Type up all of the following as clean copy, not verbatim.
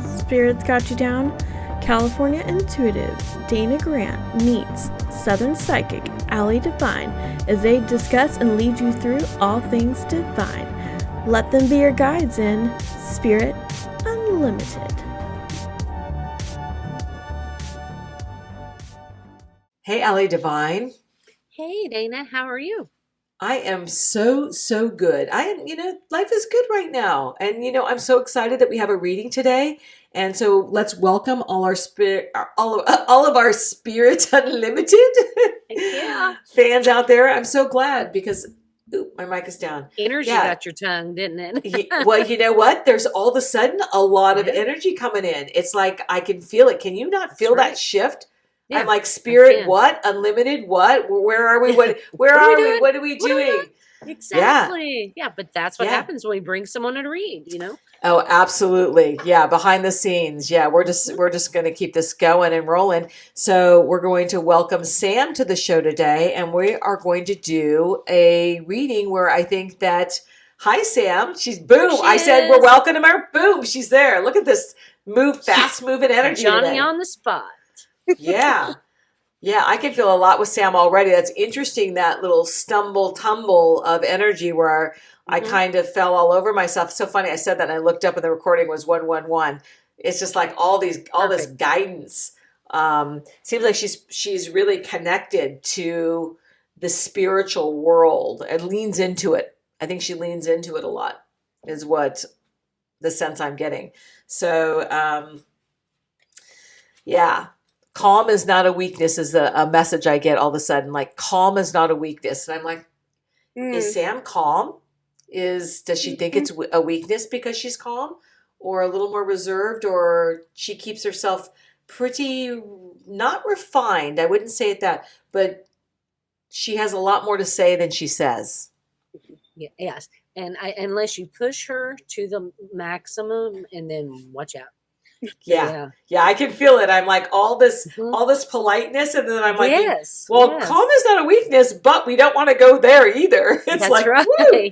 Spirits got you down? California intuitive Dana Grant meets Southern psychic Allie Divine as they discuss and lead you through all things divine. Let them be your guides in Spirit Unlimited. Hey, Allie Divine. Hey, Dana, how are you? I am so good. Life is good right now. And, I'm so excited that we have a reading today. And so let's welcome all our all of our Spirit Unlimited fans out there. I'm so glad because, my mic is down. Energy got your tongue, didn't it? Well, you know what? There's all of a sudden a lot of energy coming in. It's like I can feel it. Can you not feel that shift? Yeah, I'm like, Spirit, what? Unlimited, what? Where are we? Where are we? What are we doing? Exactly. Yeah, but that's what happens when we bring someone to read, Oh, absolutely. Yeah, behind the scenes. Yeah, we're just going to keep this going and rolling. So we're going to welcome Sam to the show today, and we are going to do a reading where I think that, hi, Sam. She's boom. I said we're welcoming her. Boom. She's there. Look at this fast moving energy. Johnny today. On the spot. Yeah. Yeah, I can feel a lot with Sam already. That's interesting, that little stumble tumble of energy where I kind of fell all over myself. So funny. I said that and I looked up and the recording was 111. It's just like all this guidance. Seems like she's really connected to the spiritual world and leans into it. I think she leans into it a lot is what the sense I'm getting. So, yeah. Calm is not a weakness is a message I get all of a sudden. Like, calm is not a weakness. And I'm like, is Sam calm? Does she think it's a weakness because she's calm? Or a little more reserved? Or she keeps herself pretty, not refined. I wouldn't say it that. But she has a lot more to say than she says. Yes. And unless you push her to the maximum, and then watch out. Yeah, I can feel it. I'm like all this politeness, and then I'm like, calm is not a weakness, but we don't want to go there either. It's That's like, right. Woo.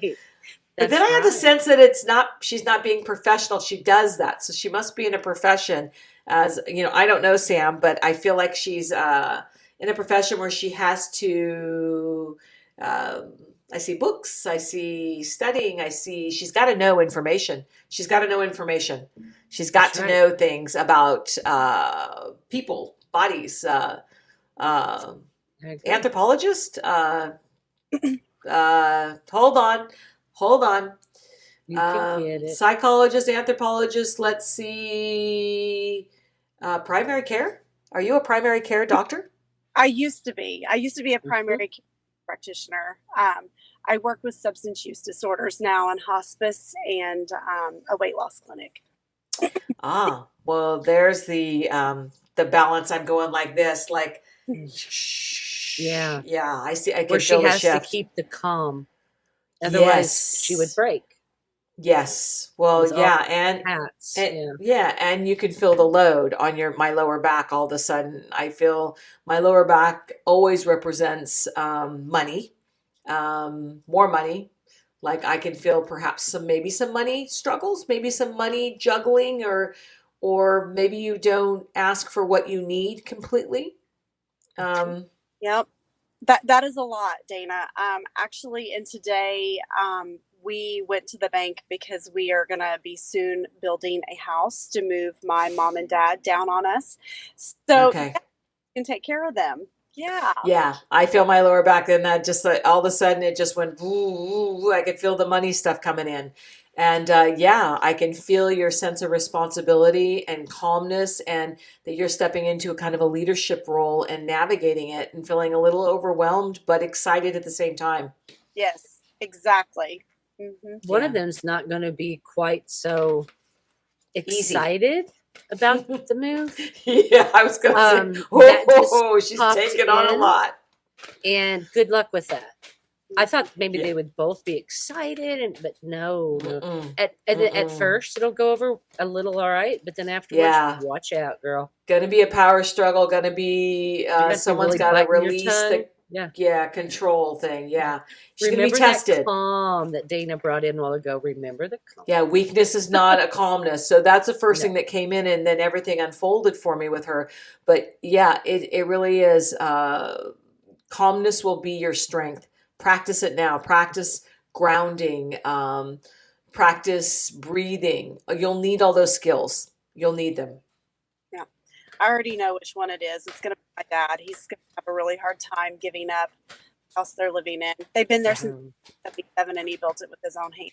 But then I have the sense that she's not being professional. She does that, so she must be in a profession. As I don't know Sam, but I feel like she's in a profession where she has to. I see books. I see studying. I see she's got to know information. She's got to know information. She's got to know things about people, bodies, anthropologist. Hold on. You can get it. Psychologist, anthropologist. Let's see. Primary care. Are you a primary care doctor? I used to be a primary care practitioner. I work with substance use disorders now in hospice and a weight loss clinic. Well, there's the balance. I'm going like this, like, yeah. I see. I can where feel she has shift. to keep the calm, otherwise she would break. Yes. Well, and you can feel the load on my lower back. All of a sudden, I feel my lower back always represents money, more money. Like I can feel perhaps maybe some money struggles, maybe some money juggling, or maybe you don't ask for what you need completely. Yep. That is a lot, Dana. Actually, and today, we went to the bank because we are going to be soon building a house to move my mom and dad down on us. So we can take care of them. Yeah. Yeah. I feel my lower back. And that just like all of a sudden it just went, ooh, I could feel the money stuff coming in. And I can feel your sense of responsibility and calmness, and that you're stepping into a kind of a leadership role and navigating it and feeling a little overwhelmed, but excited at the same time. Yes, exactly. Mm-hmm. One of them's not going to be quite so excited about the move. Yeah, I was going to say, she's taking on a lot. And good luck with that. I thought maybe they would both be excited, but no. At first, it'll go over a little all right, but then afterwards, watch out, girl. Going to be a power struggle. Going to be someone's got to release control thing. Yeah. She's going to Remember be that tested. calm that Dana brought in a while ago. Remember the calm. Yeah, weakness is not a calmness. So that's the first thing that came in, and then everything unfolded for me with her. But yeah, it really is. Calmness will be your strength. Practice it now. Practice grounding. Practice breathing. You'll need all those skills. You'll need them. Yeah. I already know which one it is. It's going to be my dad. He's going to have a really hard time giving up the house they're living in. They've been there since 1977, and he built it with his own hands.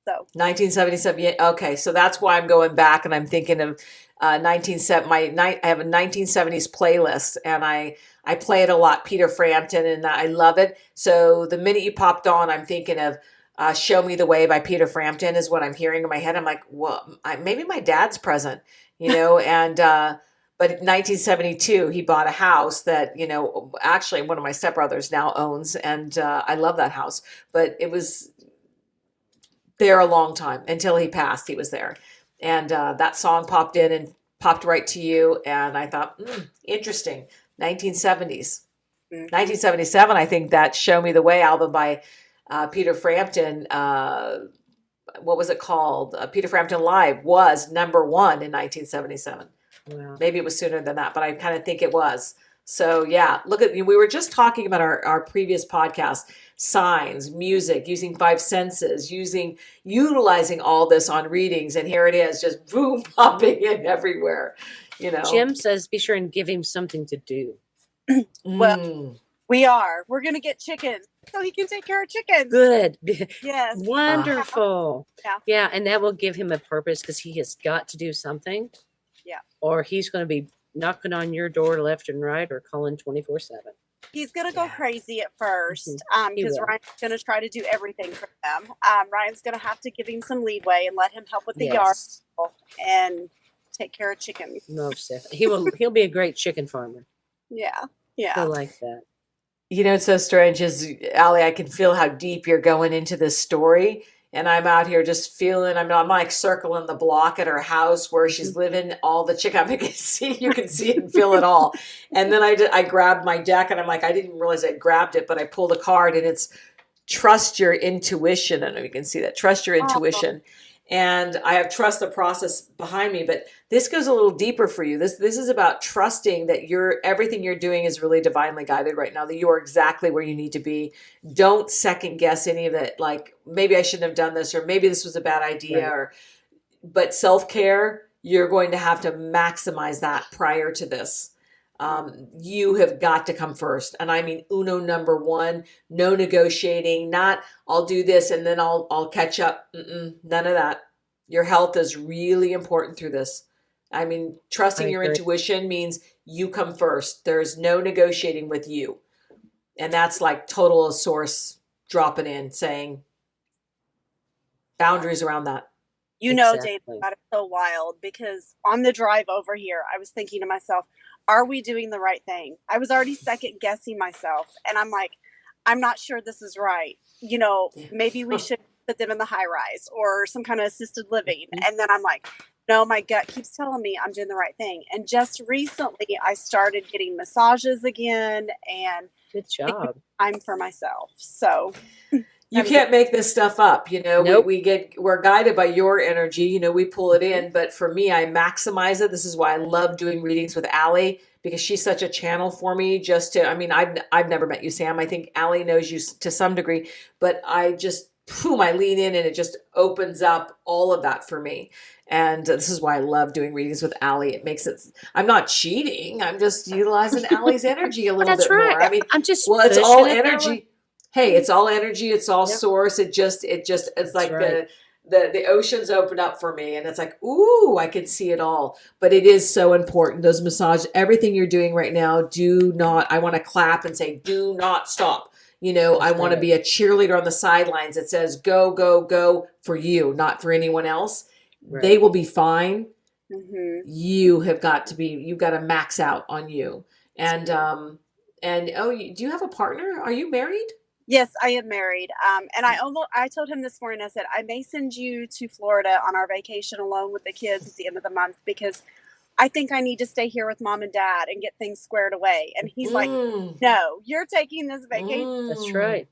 So 1977. Yeah, okay, so that's why I'm going back and I'm thinking of 1970. I have a 1970s playlist, and I play it a lot. Peter Frampton, and I love it. So the minute you popped on, I'm thinking of "Show Me the Way" by Peter Frampton is what I'm hearing in my head. I'm like, well, maybe my dad's present, and. But in 1972, he bought a house that, actually one of my stepbrothers now owns. And I love that house. But it was there a long time until he passed. He was there. And that song popped in and popped right to you. And I thought, interesting. 1970s. 1977, I think that "Show Me the Way" album by Peter Frampton, what was it called? Peter Frampton Live was number one in 1977. Wow. Maybe it was sooner than that, but I kind of think it was. So yeah, we were just talking about our previous podcast, signs, music, using 5 senses, utilizing all this on readings. And here it is, just boom, popping in everywhere, Jim says, be sure and give him something to do. Well, we're going to get chickens so he can take care of chickens. Good. Yes. Wonderful. Yeah. And that will give him a purpose, because he has got to do something. Yeah. Or he's going to be knocking on your door left and right, or calling 24/7. He's going to go crazy at first, because Ryan's going to try to do everything for them. Ryan's going to have to give him some leeway and let him help with the yard and take care of chickens. No, he'll be a great chicken farmer. Yeah. Yeah. I like that. It's so strange, Allie, I can feel how deep you're going into this story. And I'm out here just feeling, I'm like circling the block at her house where she's living, all the chicken. You can see and feel it all. And then I grabbed my deck, and I'm like, I didn't realize I grabbed it, but I pulled a card, and it's trust your intuition. I don't know if you can see that. Trust your intuition. And I have trust the process behind me, but this goes a little deeper for you. This is about trusting that everything you're doing is really divinely guided right now, that you're exactly where you need to be. Don't second guess any of it. Like, maybe I shouldn't have done this, or maybe this was a bad idea, but self-care, you're going to have to maximize that prior to this. You have got to come first. And I mean, uno number one, no negotiating, not I'll do this and then I'll catch up. None of that. Your health is really important through this. I mean, trusting your intuition means you come first. There's no negotiating with you. And that's like total source dropping in, saying boundaries around that. Dave, that is so wild, because on the drive over here, I was thinking to myself, are we doing the right thing? I was already second guessing myself, and I'm like, I'm not sure this is right. Maybe we should put them in the high rise or some kind of assisted living. And then I'm like, no, my gut keeps telling me I'm doing the right thing. And just recently I started getting massages again, and good job. I'm for myself. So you can't make this stuff up. Nope. We're guided by your energy. We pull it in, but for me, I maximize it. This is why I love doing readings with Allie, because she's such a channel for me. I've never met you, Sam. I think Allie knows you to some degree, but I just, I lean in, and it just opens up all of that for me. And this is why I love doing readings with Allie. It makes it, I'm not cheating. I'm just utilizing Allie's energy a little bit more. I mean, it's all energy. Hey, it's all energy. It's all source. It's like the oceans open up for me, and it's like, ooh, I can see it all. But it is so important. Those massages, everything you're doing right now, I want to clap and say, do not stop. I want to be a cheerleader on the sidelines that says, go, go, go for you, not for anyone else. Right. They will be fine. Mm-hmm. You've got to max out on you. And do you have a partner? Are you married? Yes, I am married. And I told him this morning, I said, I may send you to Florida on our vacation alone with the kids at the end of the month, because I think I need to stay here with mom and dad and get things squared away. And he's like, no, you're taking this vacation. That's right.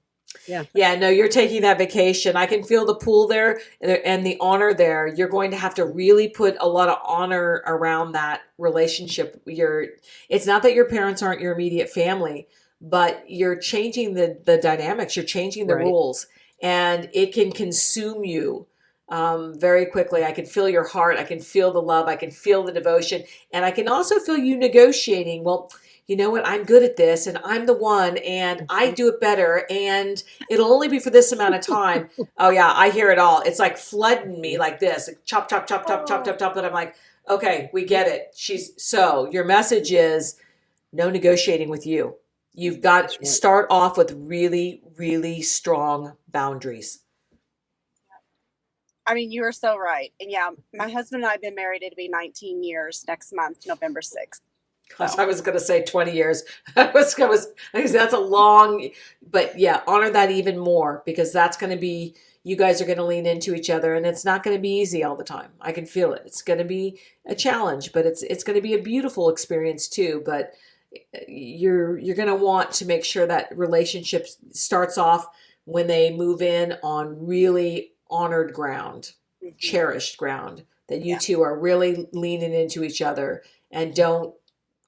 Yeah. Yeah, no, you're taking that vacation. I can feel the pull there and the honor there. You're going to have to really put a lot of honor around that relationship. It's not that your parents aren't your immediate family, but you're changing the dynamics. You're changing the rules, and it can consume you very quickly. I can feel your heart. I can feel the love. I can feel the devotion, and I can also feel you negotiating. Well, you know what? I'm good at this, and I'm the one, and I do it better, and it'll only be for this amount of time. Oh yeah, I hear it all. It's like flooding me like this, like chop, chop, chop, chop, chop, chop, chop. And I'm like, okay, we get it. So your message is no negotiating with you. You've got to start off with really, really strong boundaries. I mean, you are so right. And yeah, my husband and I have been married. It'll be 19 years next month, November 6th. Gosh, I was going to say 20 years. That's a long, but yeah, honor that even more, because that's going to be, you guys are going to lean into each other, and it's not going to be easy all the time. I can feel it. It's going to be a challenge, but it's going to be a beautiful experience too. But you're going to want to make sure that relationship starts off when they move in on really honored ground, cherished ground, that you two are really leaning into each other and don't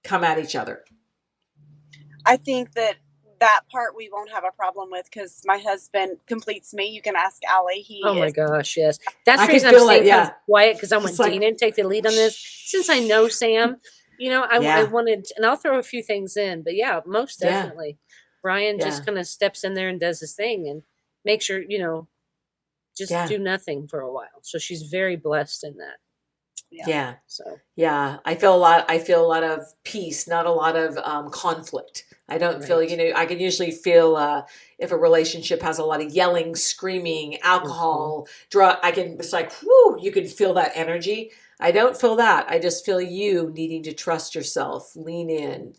come at each other. I think that part we won't have a problem with, because my husband completes me. You can ask Allie. My gosh, yes. That's the reason I'm staying kind of quiet, because I want Dana to take the lead on this. Since I know Sam, I wanted, and I'll throw a few things in, but yeah, most definitely. Brian just kind of steps in there and does his thing and make sure, just do nothing for a while. So she's very blessed in that. Yeah. So I feel a lot of peace, not a lot of conflict. I don't feel, I can usually feel if a relationship has a lot of yelling, screaming, alcohol, drug, it's like, whoo, you can feel that energy. I don't feel that. I just feel you needing to trust yourself, lean in,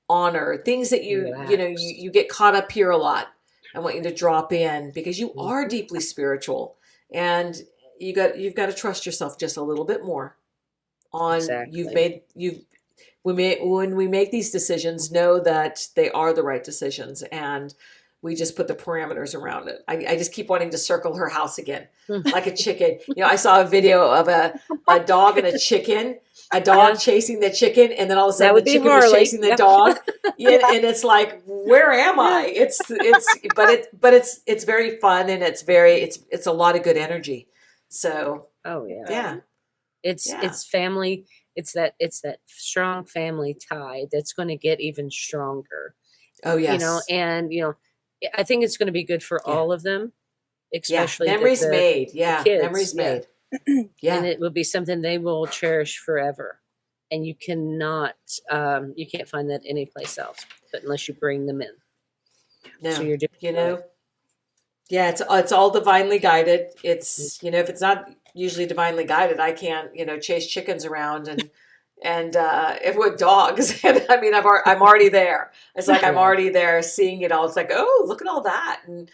honor things that you get caught up here a lot. I want you to drop in, because you are deeply spiritual, and you've got to trust yourself just a little bit more. When we make these decisions, know that they are the right decisions, and we just put the parameters around it. I just keep wanting to circle her house again, like a chicken. I saw a video of a dog and a chicken, a dog chasing the chicken, and then all of a sudden the chicken was chasing the dog. And it's like, where am I? But it's very fun, and it's a lot of good energy. So it's family. It's that strong family tie that's going to get even stronger. Oh yes, I think it's going to be good for all of them, especially memories made. The kids. Memories made. And it will be something they will cherish forever. And you cannot, you can't find that anyplace else, but unless you bring them in. No, so you're doing it's all divinely guided. It's if it's not usually divinely guided, I can't chase chickens around and if with dogs. And I mean, I'm already there. It's like I'm already there, seeing it all. It's like, oh, look at all that, and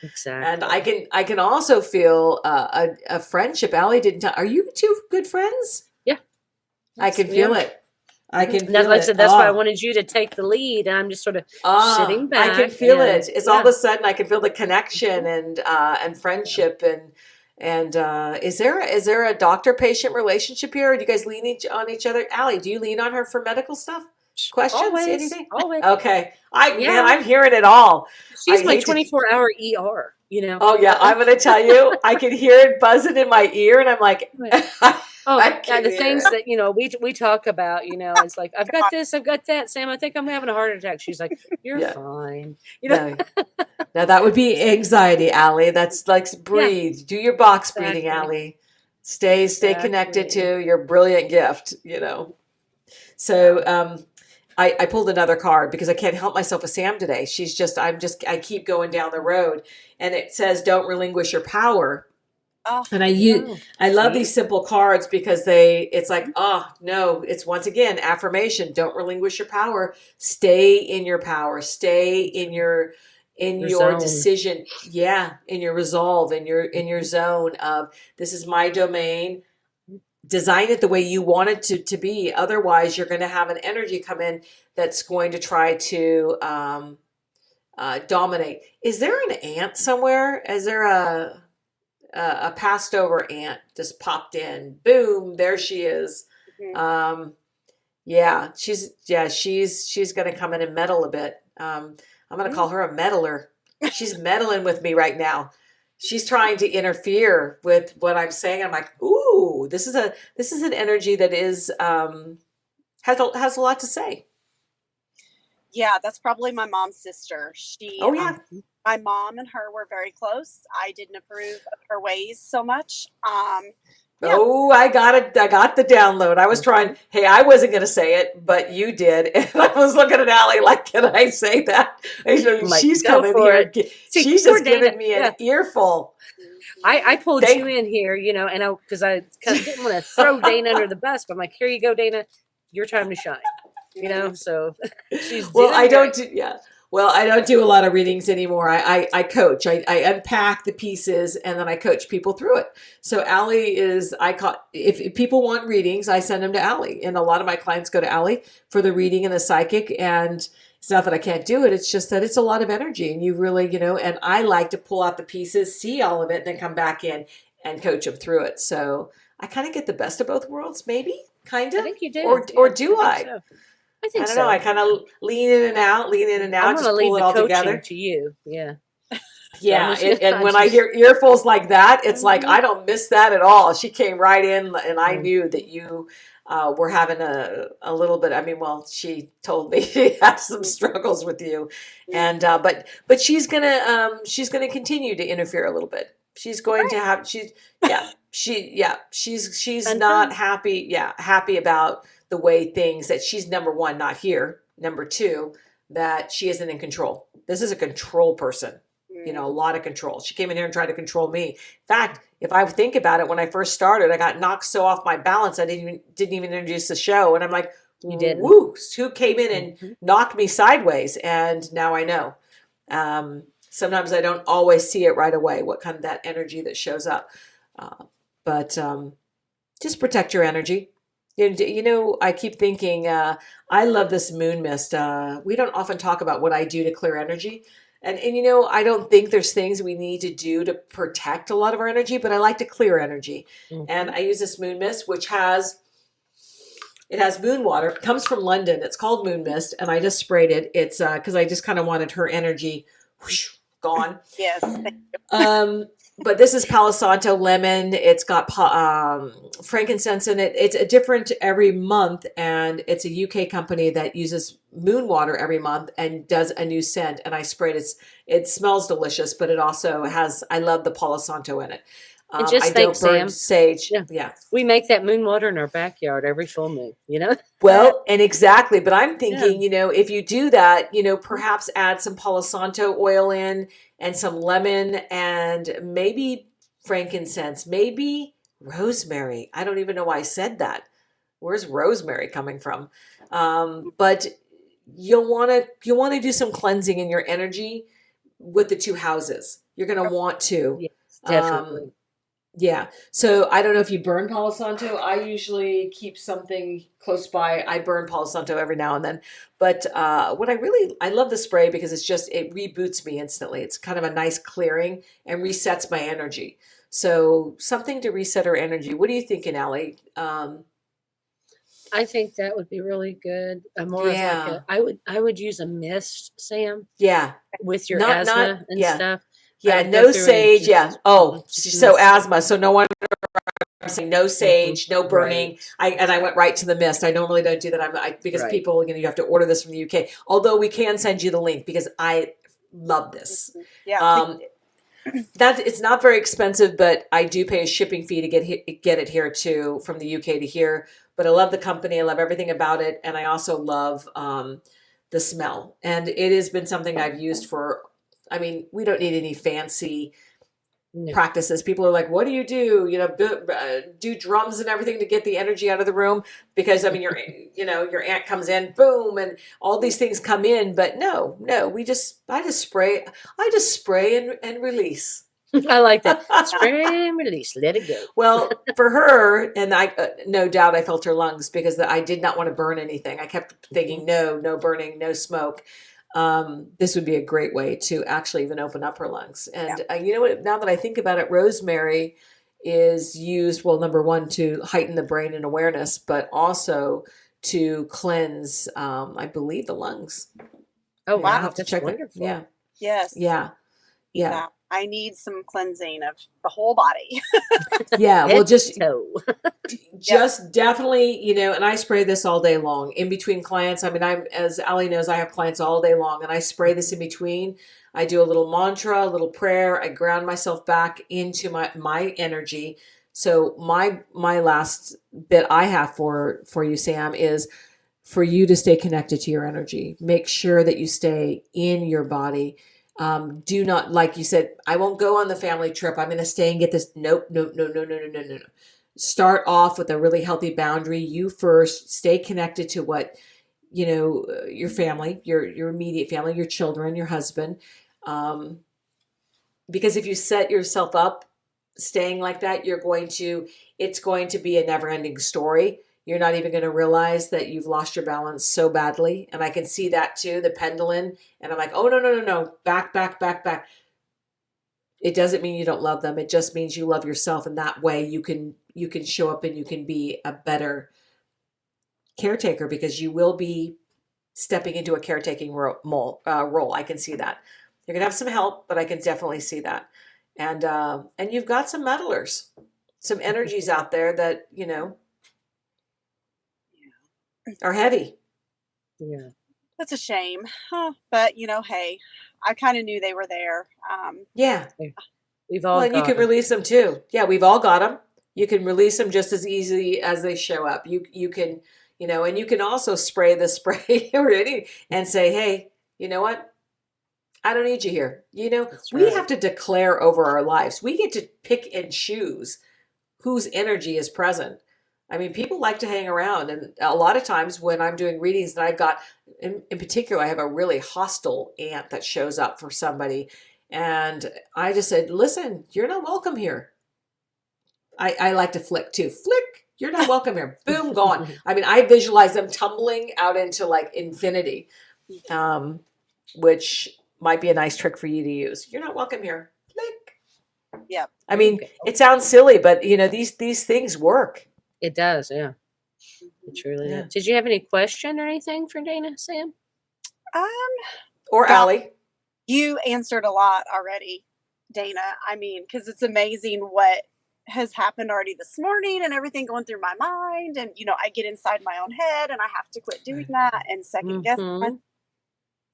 I can also feel a friendship. Allie didn't tell. Are you two good friends? Yeah, I can feel it. I can feel like I it. said, that's why I wanted you to take the lead, and I'm just sort of sitting back. I can feel it. It's all of a sudden I can feel the connection and friendship and is there a doctor-patient relationship here? Or do you guys lean on each other? Allie, do you lean on her for medical stuff? Questions? Always, anything? Always. Okay. I'm hearing it all. She's my 24-hour ER. Oh yeah, I'm gonna tell you, I can hear it buzzing in my ear, and I'm like, the things that we talk about. It's like, I've got this, I've got that. Sam, I think I'm having a heart attack. She's like, you're fine. No, that would be anxiety, Allie. That's like, breathe. Do your box breathing, Allie. Stay connected to your brilliant gift. So I pulled another card because I can't help myself with Sam today. I keep going down the road, and it says, don't relinquish your power. Oh, and I love these simple cards because it's like, no, it's once again, affirmation. Don't relinquish your power. Stay in your power. Stay in your decision. Yeah. In your resolve, in your zone of, this is my domain. design it the way you want it to be. Otherwise, you're going to have an energy come in that's going to try to dominate. Is there an ant somewhere? Is there a passed over ant just popped in? Boom, there she is. Yeah, she's going to come in and meddle a bit. I'm going to call her a meddler. She's meddling with me right now. She's trying to interfere with what I'm saying. I'm like, ooh, this is an energy that is has a lot to say. Yeah, that's probably my mom's sister. Oh yeah. My mom and her were very close. I didn't approve of her ways so much. Yeah. Oh, I got it. I got the download. I was trying. Hey, I wasn't going to say it, but you did. And I was looking at Allie like, can I say that? She's coming here. See, she's just giving me an earful. I pulled you in here, and because I kind of didn't want to throw Dana under the bus, but I'm like, here you go, Dana. Your time to shine. So she's well, I don't do, Well, I don't do a lot of readings anymore. I coach. I unpack the pieces and then I coach people through it. So Allie if people want readings, I send them to Allie. And a lot of my clients go to Allie for the reading and the psychic. And it's not that I can't do it. It's just that it's a lot of energy. And you really, and I like to pull out the pieces, see all of it, and then come back in and coach them through it. So I kind of get the best of both worlds, maybe, kind of. I think you do. Or do I? So. I don't know. I kind of lean in and out, just pull it all together. To you. Yeah. Yeah. And when I hear earfuls like that, it's like, I don't miss that at all. She came right in and I knew that you were having a little bit. She told me she had some struggles with you and, but she's going to continue to interfere a little bit. She's going to have, she's not happy. Yeah. Happy about the way things that she's number one, not here. Number two, that she isn't in control. This is a control person, a lot of control. She came in here and tried to control me. In fact, if I think about it, when I first started, I got knocked so off my balance. I didn't even introduce the show. And I'm like, woo, who came in and knocked me sideways? And now I know. Sometimes I don't always see it right away, what kind of that energy that shows up. But just protect your energy. I keep thinking, I love this moon mist. We don't often talk about what I do to clear energy. And I don't think there's things we need to do to protect a lot of our energy, but I like to clear energy. Mm-hmm. And I use this moon mist, which has moon water. It comes from London. It's called moon mist. And I just sprayed it. It's because I just kind of wanted her energy gone. Yes. Thank you. But this is Palo Santo lemon. It's got frankincense in it. It's a different every month, and it's a UK company that uses moon water every month and does a new scent. And I sprayed it. It smells delicious, but it also has. I love the Palo Santo in it. And just I don't burn sage. Yeah, we make that moon water in our backyard every full moon. Well, and exactly. But I'm thinking, if you do that, perhaps add some Palo Santo oil in. And some lemon and maybe frankincense, maybe rosemary. I don't even know why I said that. Where's rosemary coming from? But you'll want to do some cleansing in your energy with the two houses. You're going to want to. Yes, definitely. Yeah. So I don't know if you burn Palo Santo. I usually keep something close by. I burn Palo Santo every now and then. But I love the spray because it reboots me instantly. It's kind of a nice clearing and resets my energy. So something to reset our energy. What are you thinking, Allie? I think that would be really good. I would use a mist, Sam. Yeah. With your asthma and stuff. Yeah, no sage. Yeah. Oh, so asthma. So no wonder I'm saying no sage, no burning. Right. I went right to the mist. I normally don't do that. Because people, you have to order this from the UK. Although we can send you the link because I love this. Yeah. That it's not very expensive, but I do pay a shipping fee to get it here too, from the UK to here. But I love the company. I love everything about it, and I also love the smell. And it has been something I've used for. We don't need any fancy practices. People are like, what do you do? Do drums and everything to get the energy out of the room because your aunt comes in, boom, and all these things come in. But no, I just spray and release. I like that. Spray and release. Let it go. Well, for her, and I, no doubt I felt her lungs because I did not want to burn anything. I kept thinking, no burning, no smoke. This would be a great way to actually even open up her lungs. And you know what, now that I think about it, rosemary is used, well, number one, to heighten the brain and awareness, but also to cleanse, I believe, the lungs. Oh, wow. I'll have to check wonderful. Yeah. Yes. Yeah. I need some cleansing of the whole body. Yeah. Well, just definitely, and I spray this all day long in between clients. I mean, as Ali knows, I have clients all day long, and I spray this in between. I do a little mantra, a little prayer. I ground myself back into my energy. So my last bit I have for you, Sam, is for you to stay connected to your energy. Make sure that you stay in your body. Do not, like you said, I won't go on the family trip. I'm going to stay and get this. Nope. No. Start off with a really healthy boundary. You first stay connected to what, your family, your immediate family, your children, your husband. Because if you set yourself up staying like that, it's going to be a never ending story. You're not even going to realize that you've lost your balance so badly. And I can see that too, the pendulum. And I'm like, oh, no. Back. It doesn't mean you don't love them. It just means you love yourself. And that way you can show up and you can be a better caretaker, because you will be stepping into a caretaking role. I can see that. You're going to have some help, but I can definitely see that. And you've got some meddlers, some energies out there that, are heavy. Yeah. That's a shame. But, hey, I kind of knew they were there. Yeah. We've all and you can release them too. Yeah, we've all got them. You can release them just as easily as they show up. You can, and you can also spray the spray and say, hey, you know what? I don't need you here. We have to declare over our lives. We get to pick and choose whose energy is present. I mean, people like to hang around. And a lot of times when I'm doing readings, and I've got, in particular, I have a really hostile aunt that shows up for somebody. And I just said, listen, you're not welcome here. I like to flick too. Flick, you're not welcome here. Boom, gone. I mean, I visualize them tumbling out into like infinity, which might be a nice trick for you to use. You're not welcome here. Flick. Yeah. I mean, it sounds silly, but these things work. It does, yeah. It truly does. Did you have any question or anything for Dana, Sam? Or Allie? You answered a lot already, Dana. I mean, because it's amazing what has happened already this morning and everything going through my mind. And, I get inside my own head and I have to quit doing that and second guess myself.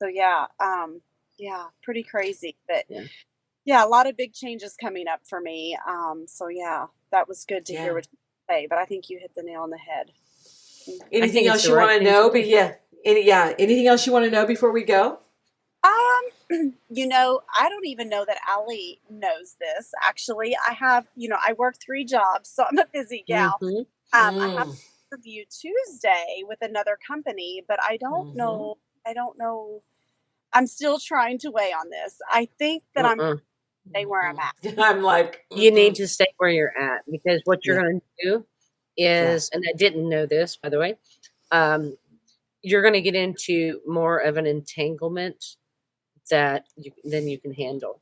So, pretty crazy. But, a lot of big changes coming up for me. That was good to hear what you say. But I think you hit the nail on the head. Anything else you want to know? But anything else you want to know before we go? I don't even know that Allie knows this. Actually, I have, I work 3 jobs, so I'm a busy gal. I have an interview Tuesday with another company, but I don't know. I'm still trying to weigh on this. I think that I'm stay where I'm at. I'm like, you need to stay where you're at, because what you're going to do is, and I didn't know this, by the way, you're going to get into more of an entanglement that than you can handle.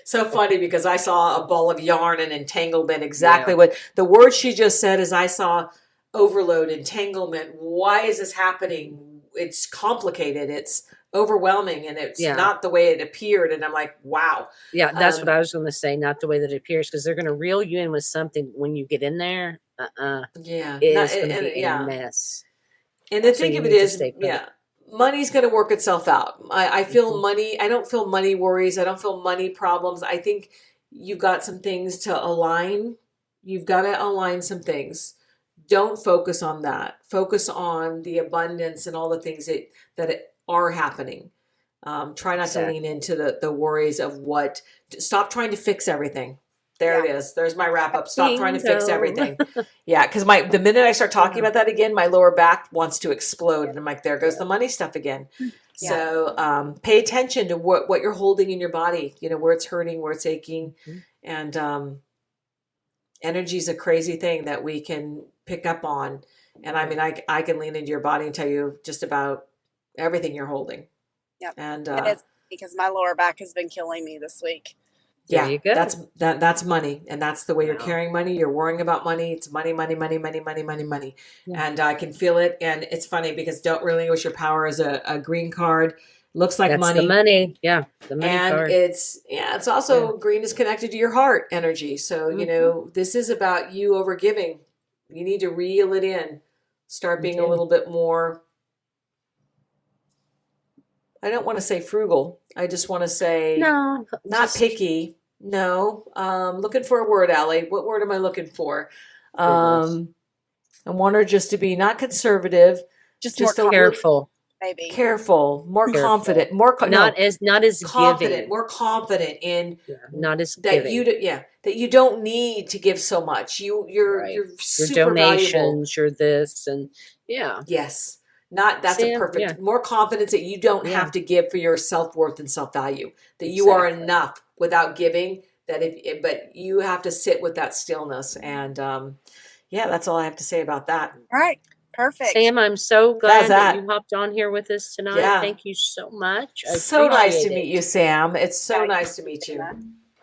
So funny, because I saw a ball of yarn and entanglement. Exactly what the word she just said is, I saw overload, entanglement. Why is this happening? It's complicated. It's overwhelming, and it's not the way it appeared. And I'm like, wow. Yeah, that's what I was going to say. Not the way that it appears, because they're going to reel you in with something when you get in there. It's going to be a mess. And the thing of it is, money's going to work itself out. I feel money. I don't feel money worries. I don't feel money problems. I think you've got some things to align. You've got to align some things. Don't focus on that. Focus on the abundance and all the things that are happening. Try not to lean into the worries of stop trying to fix everything. There it is. There's my wrap up. Stop trying to fix everything. Yeah, because the minute I start talking about that again, my lower back wants to explode. And I'm like, there goes the money stuff again. So pay attention to what you're holding in your body, where it's hurting, where it's aching. And energy is a crazy thing that we can pick up on. And I mean, I can lean into your body and tell you just about everything you're holding. Yep. And it's because my lower back has been killing me this week. There you go. That's money. And that's the way you're carrying money. You're worrying about money. It's money, money, money, money, money, money, money. Yeah. And I can feel it. And it's funny because don't relinquish your power is a green card. Looks like money. The money. Yeah. The money and card. It's also green is connected to your heart energy. So, this is about you over giving. You need to reel it in. Start being a little bit more, I don't want to say frugal. I just want to say not picky. No. Looking for a word, Allie. What word am I looking for? I want her just to be not conservative, just more careful. Maybe careful, more confident, not as confident, giving. more confident in not as that giving. That you don't need to give so much. You're super your donations, valuable. you're this and yes. That's a perfect more confidence that you don't have to give for your self-worth and self-value, that you are enough without giving, but you have to sit with that stillness. And that's all I have to say about that. All right. Perfect. Sam, I'm so glad that you hopped on here with us tonight. Yeah. Thank you so much. So nice to meet you, Sam. It's so nice to meet you.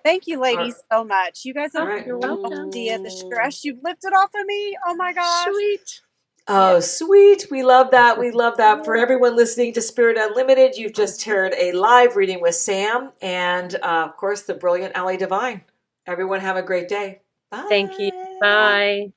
Thank you, ladies, so much. You guys have You're welcome. The stress you've lifted off of me. Oh my gosh. Sweet. Oh, sweet. We love that. We love that. For everyone listening to Spirit Unlimited, you've just heard a live reading with Sam and, of course, the brilliant Allie Divine. Everyone have a great day. Bye. Thank you. Bye.